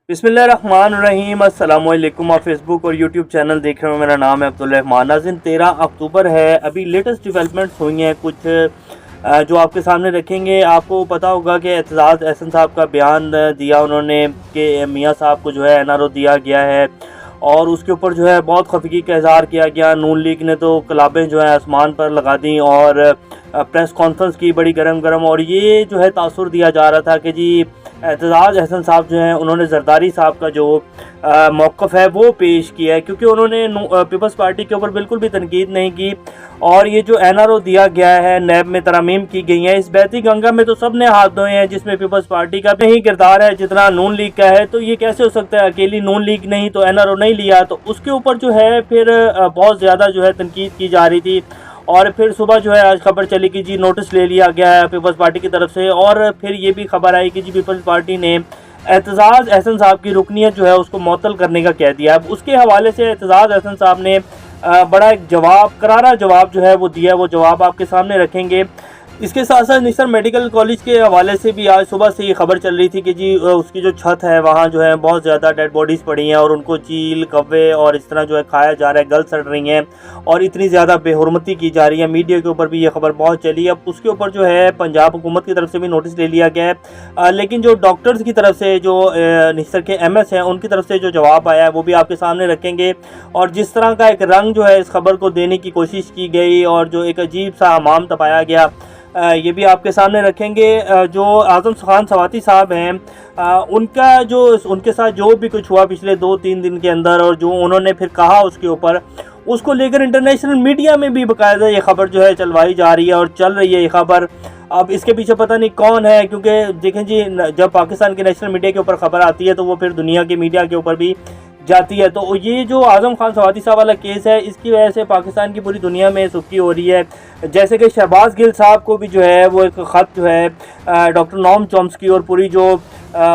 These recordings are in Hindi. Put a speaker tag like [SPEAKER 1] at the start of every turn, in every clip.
[SPEAKER 1] बिस्मिल्लाहिर्रहमानिर्रहीम अस्सलामुअलैकुम। आप फेसबुक और यूट्यूब चैनल देख रहे हो। मेरा नाम है अब्दुल रहमान। नाज़रीन, 13 अक्टूबर है। अभी लेटेस्ट डेवलपमेंट्स हुई हैं कुछ जो आपके सामने रखेंगे। आपको पता होगा कि एतजाज़ अहसन साहब का बयान दिया उन्होंने कि मियाँ साहब को जो है NRO दिया गया है और उसके ऊपर जो है बहुत खफगी का इज़हार किया गया। नून लीग ने तो कलाबें जो है आसमान पर लगा दी और प्रेस कॉन्फ्रेंस की बड़ी गरम और ये जो है तासुर दिया जा रहा था कि जी एतजाज़ अहसन साहब जो हैं उन्होंने जरदारी साहब का जो मौक़िफ़ है वो पेश किया है, क्योंकि उन्होंने पीपल्स पार्टी के ऊपर बिल्कुल भी तनकीद नहीं की। और ये जो NRO दिया गया है, नैब में तरमीम की गई है, इस बहती गंगा में तो सब ने हाथ धोए हैं, जिसमें पीपल्स पार्टी का नहीं किरदार है जितना नून लीग का है। तो ये कैसे हो सकता है? अकेली नून लीग नहीं तो NRO नहीं लिया, तो उसके ऊपर जो है फिर बहुत ज़्यादा जो है तनकीद की जा रही थी। और फिर सुबह जो है आज खबर चली कि जी नोटिस ले लिया गया है पीपल्स पार्टी की तरफ से। और फिर ये भी खबर आई कि जी पीपल्स पार्टी ने एतजाज़ अहसन साहब की रुकनीत जो है उसको मुअत्तल करने का कह दिया। अब उसके हवाले से एतजाज़ अहसन साहब ने बड़ा एक जवाब, करारा जवाब जो है वो दिया। वो जवाब आपके सामने रखेंगे। इसके साथ साथ निस्तर मेडिकल कॉलेज के हवाले से भी आज सुबह से ये खबर चल रही थी कि जी उसकी जो छत है वहाँ जो है बहुत ज़्यादा डेड बॉडीज़ पड़ी हैं और उनको चील कव्वे और इस तरह जो है खाया जा रहा है, गल सड़ रही हैं और इतनी ज़्यादा बेहुरमती की जा रही है। मीडिया के ऊपर भी ये खबर बहुत चली। अब उसके ऊपर जो है पंजाब हुकूमत की तरफ से भी नोटिस ले लिया गया है, लेकिन जो डॉक्टर्स की तरफ से जो निस्तर के MS हैं उनकी तरफ से जो जवाब आया है वो भी आपके सामने रखेंगे। और जिस तरह का एक रंग जो है इस खबर को देने की कोशिश की गई और जो एक अजीब सा हमाम तपाया गया, ये भी आपके सामने रखेंगे। जो आज़म खान सवाती साहब हैं उनका जो उनके साथ जो भी कुछ हुआ पिछले 2-3 दिन के अंदर और जो उन्होंने फिर कहा उसके ऊपर, उसको लेकर इंटरनेशनल मीडिया में भी बाकायदा ये खबर जो है चलवाई जा रही है और चल रही है ये खबर। अब इसके पीछे पता नहीं कौन है, क्योंकि देखें जी जब पाकिस्तान के नेशनल मीडिया के ऊपर खबर आती है तो वो फिर दुनिया के मीडिया के ऊपर भी जाती है। तो ये जो आज़म खान सवाती साहब वाला केस है इसकी वजह से पाकिस्तान की पूरी दुनिया में सुर्खी हो रही है। जैसे कि शहबाज गिल साहब को भी जो है वो एक ख़त जो है डॉक्टर नोम चॉम्स्की और पूरी जो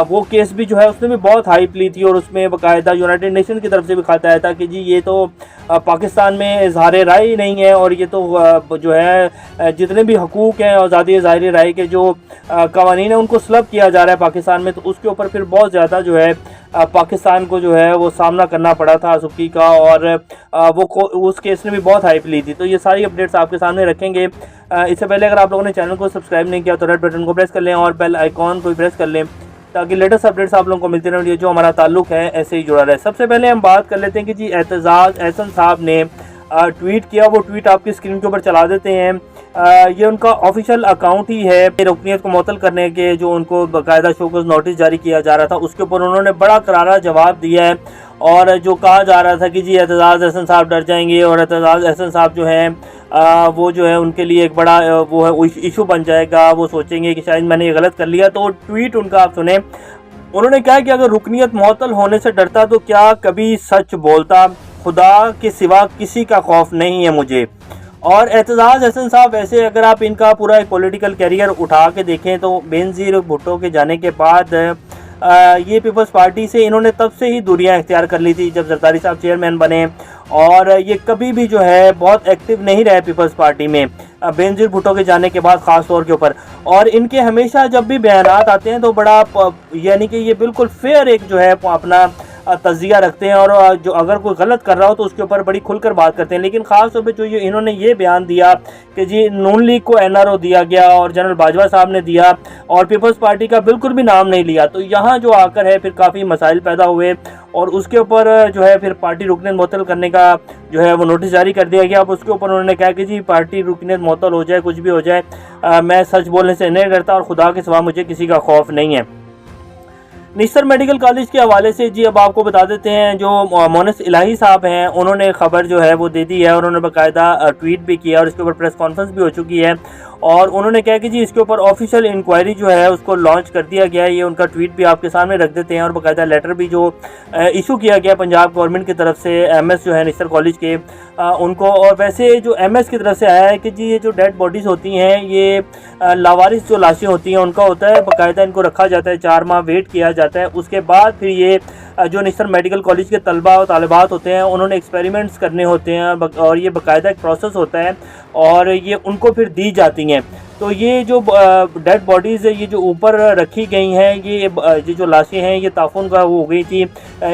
[SPEAKER 1] वो केस भी जो है उसने भी बहुत हाइप ली थी और उसमें बाकायदा यूनाइटेड नेशन की तरफ से भी खत आया था कि जी ये तो पाकिस्तान में इज़हार राय ही नहीं है और ये तो जो है जितने भी हकूक़ हैं आज़ादी ज़ाहिर राय के जो कवानीन हैं उनको सलब किया जा रहा है पाकिस्तान में। तो उसके ऊपर फिर बहुत ज़्यादा जो है पाकिस्तान को जो है वो सामना करना पड़ा था सुर्खी का और वो उस केस ने भी बहुत हाइप ली थी। तो ये सारी अपडेट्स आपके सामने रखेंगे। इससे पहले अगर आप लोगों ने चैनल को सब्सक्राइब नहीं किया तो रेड बटन को प्रेस कर लें और बेल आइकॉन को प्रेस कर लें ताकि लेटेस्ट अपडेट्स आप लोगों को मिलती रहें, जो हमारा ताल्लुक है ऐसे ही जुड़ा रहे। सबसे पहले हम बात कर लेते हैं कि जी एतजाज़ अहसन साहब ने ट्वीट किया। वो ट्वीट आपकी स्क्रीन के ऊपर चला देते हैं। ये उनका ऑफिशियल अकाउंट ही है। रुकनीत को मुअत्तल करने के जो उनको बाकायदा शोकॉज नोटिस जारी किया जा रहा था उसके ऊपर उन्होंने बड़ा करारा जवाब दिया है। और जो कहा जा रहा था कि जी एतजाज़ अहसन साहब डर जाएंगे और एतजाज़ अहसन साहब जो हैं वो जो है उनके लिए एक बड़ा वो है इशू बन जाएगा, वो सोचेंगे कि शायद मैंने ये गलत कर लिया। तो ट्वीट उनका आप सुने। उन्होंने कहा कि अगर रुकनीत मुअत्तल होने से डरता तो क्या कभी सच बोलता, खुदा के सिवा किसी का खौफ नहीं है मुझे। और एतजाज़ अहसन साहब वैसे अगर आप इनका पूरा एक पॉलिटिकल कैरियर उठा के देखें तो बेनज़ीर भुट्टो के जाने के बाद ये पीपल्स पार्टी से इन्होंने तब से ही दूरियां इख्तियार कर ली थी जब जरदारी साहब चेयरमैन बने। और ये कभी भी जो है बहुत एक्टिव नहीं रहे पीपल्स पार्टी में बेनज़ीर भुट्टो के जाने के बाद ख़ास तौर के ऊपर। और इनके हमेशा जब भी बयानात आते हैं तो बड़ा यानी कि ये बिल्कुल फेयर एक जो है अपना तज़िया रखते हैं और जो अगर कोई गलत कर रहा हो तो उसके ऊपर बड़ी खुलकर बात करते हैं। लेकिन ख़ास तौर पे जो इन्होंने ये बयान दिया कि जी नून लीग को NRO दिया गया और जनरल बाजवा साहब ने दिया और पीपल्स पार्टी का बिल्कुल भी नाम नहीं लिया, तो यहाँ जो आकर है फिर काफ़ी मसाइल पैदा हुए और उसके ऊपर जो है फिर पार्टी रुकनीत मुअत्तल करने का जो है वो नोटिस जारी कर दिया गया। अब उसके ऊपर उन्होंने कहा कि जी पार्टी रुकनीत मुअत्तल हो जाए, कुछ भी हो जाए, मैं सच बोलने से नहीं डरता और खुदा के सिवा मुझे किसी का खौफ नहीं है। निस्तर मेडिकल कॉलेज के हवाले से जी अब आपको बता देते हैं जो मोनस इलाही साहब हैं उन्होंने खबर जो है वो दे दी है और उन्होंने बाकायदा ट्वीट भी किया और इसके ऊपर प्रेस कॉन्फ्रेंस भी हो चुकी है। और उन्होंने कहा कि जी इसके ऊपर ऑफिशियल इंक्वायरी जो है उसको लॉन्च कर दिया गया है। ये उनका ट्वीट भी आपके सामने रख देते हैं और बाकायदा लेटर भी जो इशू किया गया पंजाब गवर्नमेंट की तरफ से MS जो है निस्तर कॉलेज के उनको। और वैसे जो MS की तरफ से आया है कि जी ये जो डेड बॉडीज़ होती हैं ये लावारिस जो लाशें होती हैं उनका होता है, बाकायदा इनको रखा जाता है, 4 माह वेट किया जाता है, उसके बाद फिर ये जो निस्तर मेडिकल कॉलेज के तलबा और तालिबात होते हैं उन्होंने एक्सपेरिमेंट्स करने होते हैं और ये बाकायदा एक प्रोसेस होता है और ये उनको फिर दी जाती हैं। तो ये जो डेड बॉडीज़ है ये जो ऊपर रखी गई हैं, ये जो लाशें हैं ये ताफून का वो हो गई थी,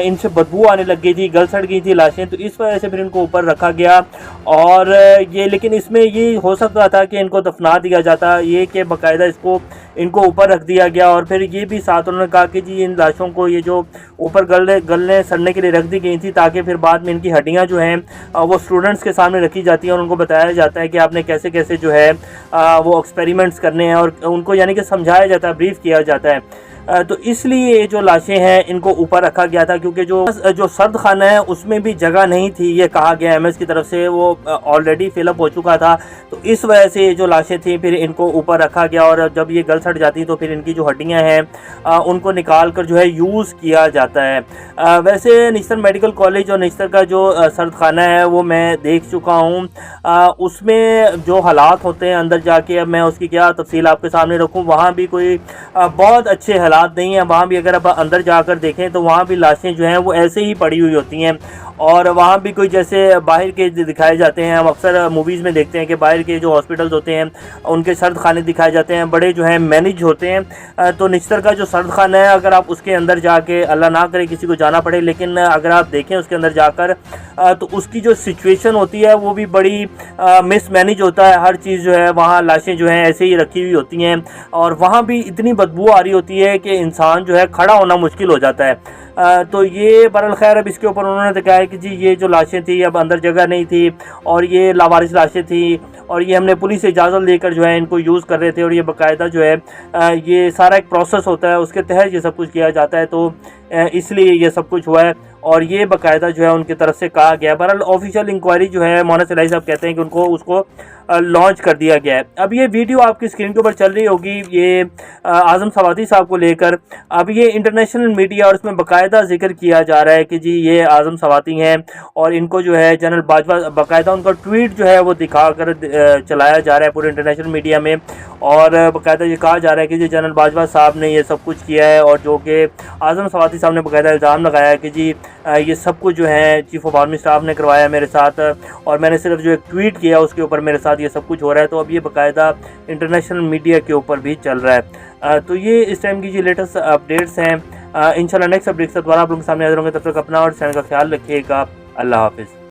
[SPEAKER 1] इनसे बदबू आने लग गई थी, गल सड़ गई थी लाशें, तो इस वजह से फिर इनको ऊपर रखा गया। और ये लेकिन इसमें ये हो सकता था कि इनको दफना दिया जाता, ये कि बाकायदा इनको ऊपर रख दिया गया। और फिर ये भी साथ उन्होंने कहा कि जी इन लाशों को ये जो ऊपर गलने सड़ने के लिए रख दी गई थी, ताकि फिर बाद में इनकी हड्डियां जो हैं वो स्टूडेंट्स के सामने रखी जाती हैं और उनको बताया जाता है कि आपने कैसे कैसे जो है वो एक्सपेरिमेंट्स करने हैं, और उनको यानी कि समझाया जाता है, ब्रीफ किया जाता है। तो इसलिए ये जो लाशें हैं इनको ऊपर रखा गया था, क्योंकि जो सर्द खाना है उसमें भी जगह नहीं थी, ये कहा गया एमएस की तरफ से, वो ऑलरेडी फिलअप हो चुका था। तो इस वजह से ये जो लाशें थी फिर इनको ऊपर रखा गया, और जब ये गल सड़ जाती तो फिर इनकी जो हड्डियां हैं उनको निकाल कर जो है यूज़ किया जाता है। वैसे निश्तर मेडिकल कॉलेज और निश्तर का जो सर्द खाना है वो मैं देख चुका हूँ, उसमें जो हालात होते हैं अंदर जाके, अब मैं उसकी क्या तफसील आपके सामने रखूँ, वहाँ भी कोई बहुत अच्छे हालात नहीं है। वहाँ भी अगर आप अंदर जाकर देखें तो वहाँ भी लाशें जो हैं वो ऐसे ही पड़ी हुई होती हैं, और वहाँ भी कोई जैसे बाहर के दिखाए जाते हैं, हम अक्सर मूवीज़ में देखते हैं कि बाहर के जो हॉस्पिटल्स होते हैं उनके सर्द खाने दिखाए जाते हैं, बड़े जो हैं मैनेज होते हैं। तो निश्तर का जो सर्द खाना है, अगर आप उसके अंदर जाके, अल्लाह ना करे किसी को जाना पड़े, लेकिन अगर आप देखें उसके अंदर जाकर तो उसकी जो सिचुएशन होती है वो भी बड़ी मिसमैनेज होता है। हर चीज़ जो है वहाँ लाशें जो हैं ऐसे ही रखी हुई होती हैं, और वहाँ भी इतनी बदबू आ रही होती है कि इंसान जो है खड़ा होना मुश्किल हो जाता है। तो ये बहरहाल खैर अब इसके ऊपर उन्होंने तो कहा है कि जी ये जो लाशें थी अब अंदर जगह नहीं थी, और ये लावारिस लाशें थी, और ये हमने पुलिस से इजाज़त लेकर जो है इनको यूज़ कर रहे थे, और ये बाकायदा जो है ये सारा एक प्रोसेस होता है, उसके तहत ये सब कुछ किया जाता है, तो इसलिए ये सब कुछ हुआ है। और ये बाकायदा जो है उनकी तरफ से कहा गया। बहरहाल ऑफिशियल इंक्वायरी जो है मोना सलाई साहब कहते हैं कि उसको लॉन्च कर दिया गया है। अब ये वीडियो आपकी स्क्रीन के ऊपर चल रही होगी, ये आज़म सवाती साहब को लेकर। अब ये इंटरनेशनल मीडिया और उसमें बाकायदा जिक्र किया जा रहा है कि जी ये आज़म सवाती हैं, और इनको जो है जनरल बाजवा, बाकायदा उनका ट्वीट जो है वो दिखा कर चलाया जा रहा है पूरे इंटरनेशनल मीडिया में, और बाकायदा ये कहा जा रहा है कि जी जनरल बाजवा साहब ने ये सब कुछ किया है, और जो कि आज़म सवाती साहब ने बाकायदा इल्ज़ाम लगाया कि जी ये सब कुछ जो है चीफ ऑफ आर्मी स्टाफ ने करवाया मेरे साथ, और मैंने सिर्फ जो एक ट्वीट किया उसके ऊपर मेरे साथ ये सब कुछ हो रहा है। तो अब ये बाकायदा इंटरनेशनल मीडिया के ऊपर भी चल रहा है। तो ये इस टाइम की जो लेटेस्ट अपडेट्स हैं, इंशाल्लाह नेक्स्ट अपडेट से दोबारा आप लोगों के सामने हाजिर होंगे। तब तक अपना और चैनल का ख्याल रखिएगा। अल्लाह हाफिज़।